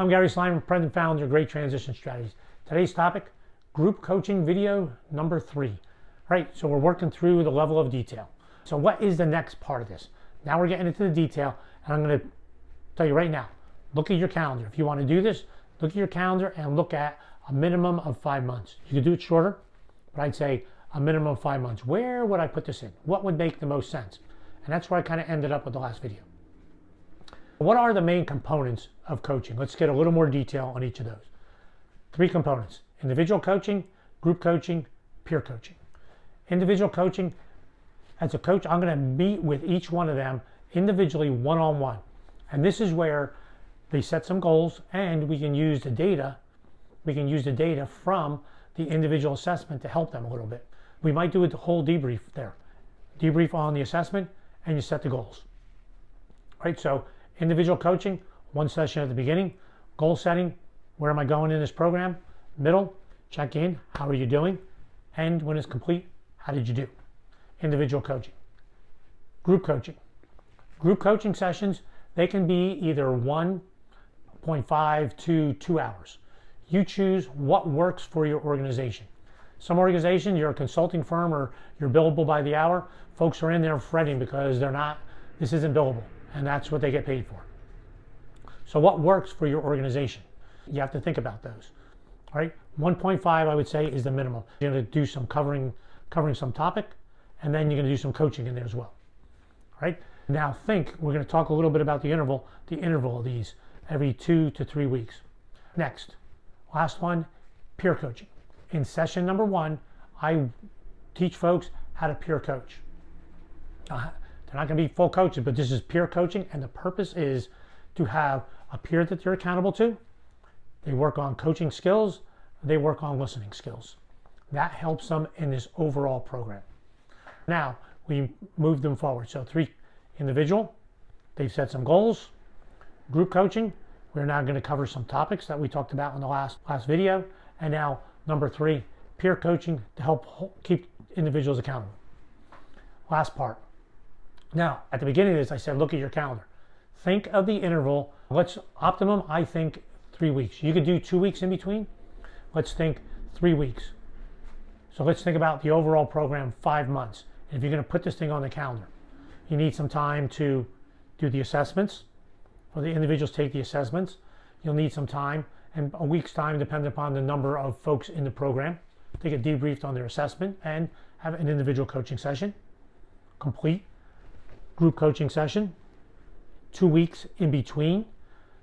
I'm Gary Slimer, president and founder of Great Transition Strategies. Today's topic, group coaching video number 3. All right, so we're working through the level of detail. So what is the next part of this? Now we're getting into the detail, and I'm going to tell you right now, look at your calendar. If you want to do this, look at your calendar and look at a minimum of 5 months. You could do it shorter, but I'd say a minimum of 5 months. Where would I put this in? What would make the most sense? And that's where I kind of ended up with the last video. What are the main components of coaching? Let's get a little more detail on each of those. 3 components: individual coaching, group coaching, peer coaching. Individual coaching, as a coach, I'm going to meet with each one of them individually, one-on-one. And this is where they set some goals, and we can use the data. We can use the data from the individual assessment to help them a little bit. We might do a whole debrief there. Debrief on the assessment, and you set the goals. Right, so individual coaching, 1 session at the beginning. Goal setting, where am I going in this program? Middle, check in, how are you doing? And when it's complete, how did you do? Individual coaching. Group coaching. Group coaching sessions, they can be either 1.5 to 2 hours. You choose what works for your organization. Some organization, you're a consulting firm or you're billable by the hour, folks are in there fretting because this isn't billable, and that's what they get paid for. So what works for your organization? You have to think about those. All right, 1.5 I would say is the minimum. You're going to do some covering some topic, and then you're going to do some coaching in there as well. All right, now we're going to talk a little bit about the interval of these every 2 to 3 weeks. Next, last one, peer coaching. In session number 1, I teach folks how to peer coach. They're not going to be full coaches, but this is peer coaching, and the purpose is to have a peer that you're accountable to. They work on coaching skills. They work on listening skills. That helps them in this overall program. Now, we move them forward. So 3, individual, they've set some goals. Group coaching, we're now going to cover some topics that we talked about in the last video. And now, number 3, peer coaching to help keep individuals accountable. Last part. Now, at the beginning of this, I said, look at your calendar. Think of the interval. Optimum, I think, 3 weeks. You could do 2 weeks in between. Let's think 3 weeks. So let's think about the overall program, 5 months. And if you're going to put this thing on the calendar, you need some time to do the assessments. For the individuals take the assessments. You'll need some time, and a week's time, depending upon the number of folks in the program, to get debriefed on their assessment and have an individual coaching session. Complete group coaching session. 2 weeks in between.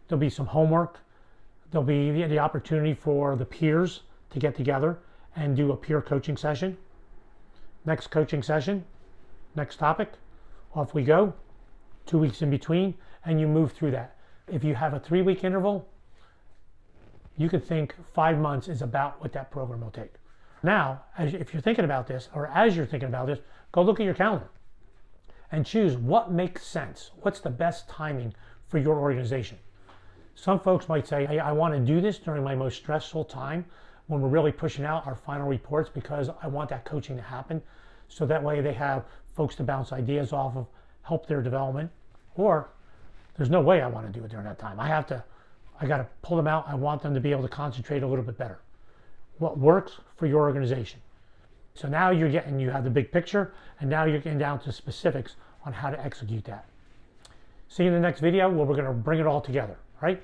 There'll be some homework. There'll be the opportunity for the peers to get together and do a peer coaching session. Next coaching session, next topic, off we go. 2 weeks in between, and you move through that. If you have a 3-week interval, you could think 5 months is about what that program will take. Now, if you're thinking about this, or as you're thinking about this, go look at your calendar and choose what makes sense. What's the best timing for your organization? Some folks might say, hey, I want to do this during my most stressful time when we're really pushing out our final reports because I want that coaching to happen. So that way they have folks to bounce ideas off of, help their development. Or there's no way I want to do it during that time. I got to pull them out. I want them to be able to concentrate a little bit better. What works for your organization? So now you have the big picture, and now you're getting down to specifics on how to execute that. See you in the next video where we're going to bring it all together, right?